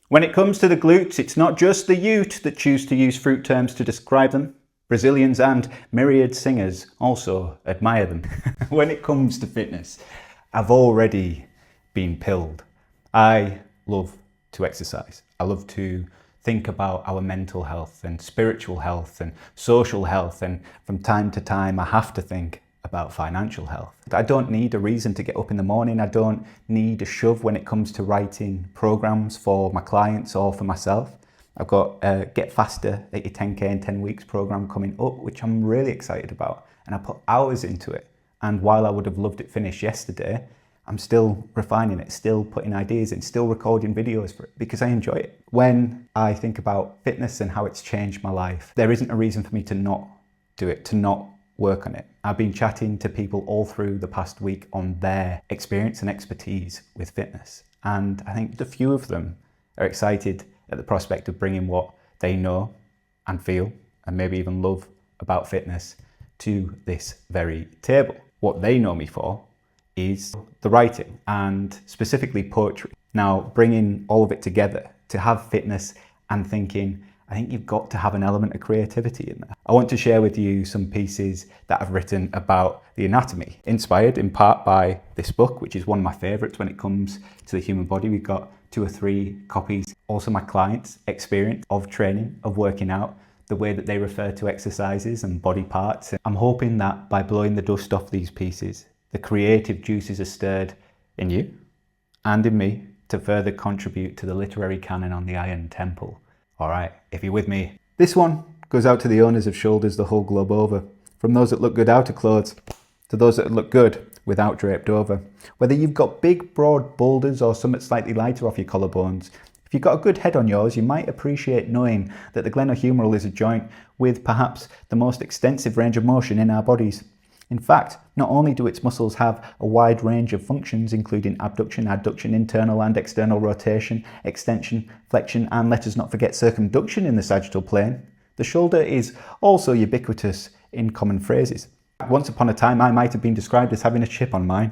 When it comes to the glutes, it's not just the ute that choose to use fruit terms to describe them. Brazilians and myriad singers also admire them. When it comes to fitness, I've already been pilled. I love to exercise. I love to think about our mental health and spiritual health and social health, and from time to time I have to think about financial health. I don't need a reason to get up in the morning. I don't need a shove when it comes to writing programs for my clients or for myself. I've got a Get Faster at your 10K in 10 weeks program coming up, which I'm really excited about, and I put hours into it. And while I would have loved it finished yesterday, I'm still refining it, still putting ideas in, still recording videos for it because I enjoy it. When I think about fitness and how it's changed my life, there isn't a reason for me to not do it, to not work on it. I've been chatting to people all through the past week on their experience and expertise with fitness. And I think a few of them are excited at the prospect of bringing what they know and feel and maybe even love about fitness to this very table. What they know me for is the writing, and specifically poetry. Now, bringing all of it together to have fitness and thinking, I think you've got to have an element of creativity in there. I want to share with you some pieces that I've written about the anatomy, inspired in part by this book, which is one of my favorites when it comes to the human body. We've got 2 or 3 copies. Also my clients' experience of training, of working out, the way that they refer to exercises and body parts. I'm hoping that by blowing the dust off these pieces, the creative juices are stirred in you and in me to further contribute to the literary canon on the Iron Temple. All right, if you're with me. This one goes out to the owners of shoulders the whole globe over, from those that look good out of clothes to those that look good without draped over. Whether you've got big, broad boulders or something slightly lighter off your collarbones, if you've got a good head on yours, you might appreciate knowing that the glenohumeral is a joint with perhaps the most extensive range of motion in our bodies. In fact, not only do its muscles have a wide range of functions, including abduction, adduction, internal and external rotation, extension, flexion, and let us not forget circumduction in the sagittal plane, the shoulder is also ubiquitous in common phrases. Once upon a time, I might have been described as having a chip on mine,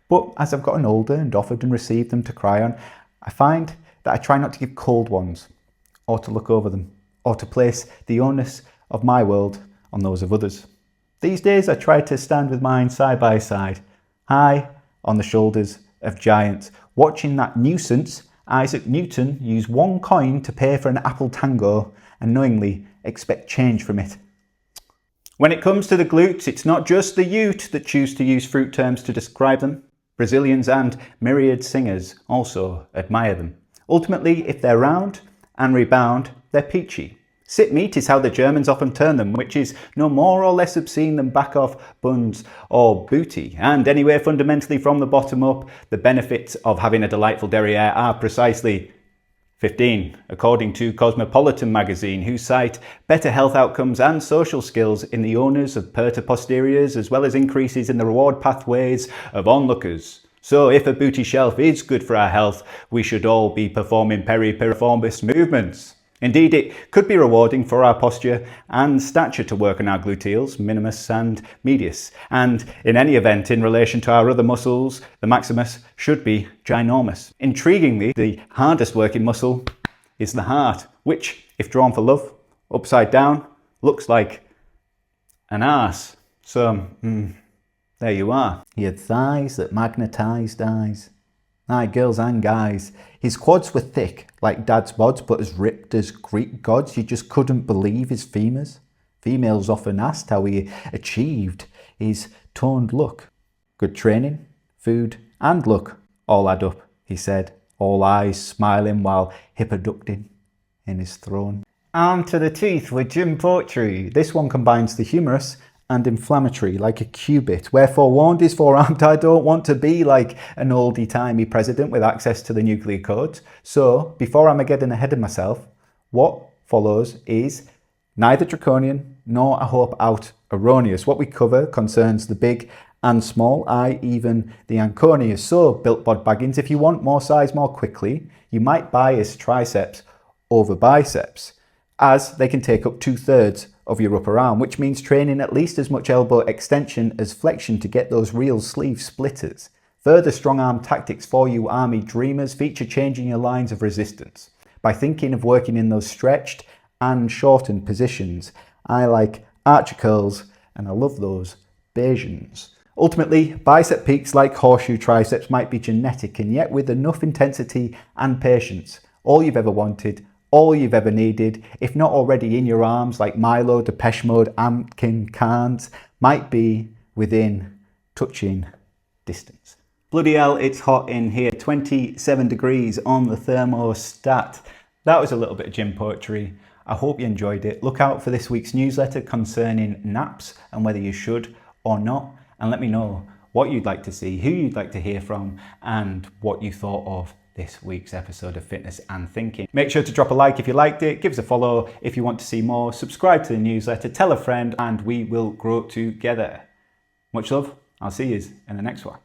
but as I've gotten older and offered and received them to cry on, I find that I try not to give cold ones, or to look over them, or to place the onus of my world on those of others. These days I try to stand with mine side by side, high on the shoulders of giants, watching that nuisance Isaac Newton use 1 coin to pay for an Apple Tango and knowingly expect change from it. When it comes to the glutes, it's not just the ute that choose to use fruit terms to describe them. Brazilians and myriad singers also admire them. Ultimately, if they're round and rebound, they're peachy. Sit meat is how the Germans often term them, which is no more or less obscene than back off buns or booty. And anyway, fundamentally from the bottom up, the benefits of having a delightful derriere are precisely 15, according to Cosmopolitan magazine, who cite better health outcomes and social skills in the owners of purta posteriors, as well as increases in the reward pathways of onlookers. So if a booty shelf is good for our health, we should all be performing piriformis movements. Indeed, it could be rewarding for our posture and stature to work on our gluteals, minimus and medius. And in any event, in relation to our other muscles, the maximus should be ginormous. Intriguingly, the hardest working muscle is the heart, which, if drawn for love, upside down, looks like an arse. So, there you are. He had thighs that magnetised eyes. Aye, girls and guys. His quads were thick, like Dad's bods, but as ripped as Greek gods. You just couldn't believe his femurs. Females often asked how he achieved his toned look. Good training, food, and look all add up, he said, all eyes smiling while hippoducting in his throne. Arm to the teeth with gym poetry. This one combines the humorous and inflammatory like a cubit. Wherefore warned is forearmed, I don't want to be like an oldie-timey president with access to the nuclear codes. So, before I'm getting ahead of myself, what follows is neither draconian nor, I hope, out erroneous. What we cover concerns the big and small, even the Anconius. So, built bod baggins, if you want more size more quickly, you might bias triceps over biceps, as they can take up 2/3 of your upper arm, which means training at least as much elbow extension as flexion to get those real sleeve splitters. Further strong arm tactics for you army dreamers feature changing your lines of resistance. by thinking of working in those stretched and shortened positions. I like archer curls and I love those Bayesians. Ultimately, bicep peaks like horseshoe triceps might be genetic, and yet with enough intensity and patience, all you've ever wanted, all you've ever needed, if not already in your arms like Milo, Depeche Mode, Amkin Khan's, might be within touching distance. Bloody hell, it's hot in here. 27 degrees on the thermostat. That was a little bit of gym poetry. I hope you enjoyed it. Look out for this week's newsletter concerning naps and whether you should or not. And let me know what you'd like to see, who you'd like to hear from, and what you thought of this week's episode of Fitness and Thinking. Make sure to drop a like if you liked it, give us a follow if you want to see more, subscribe to the newsletter, tell a friend, and we will grow together. Much love. I'll see you in the next one.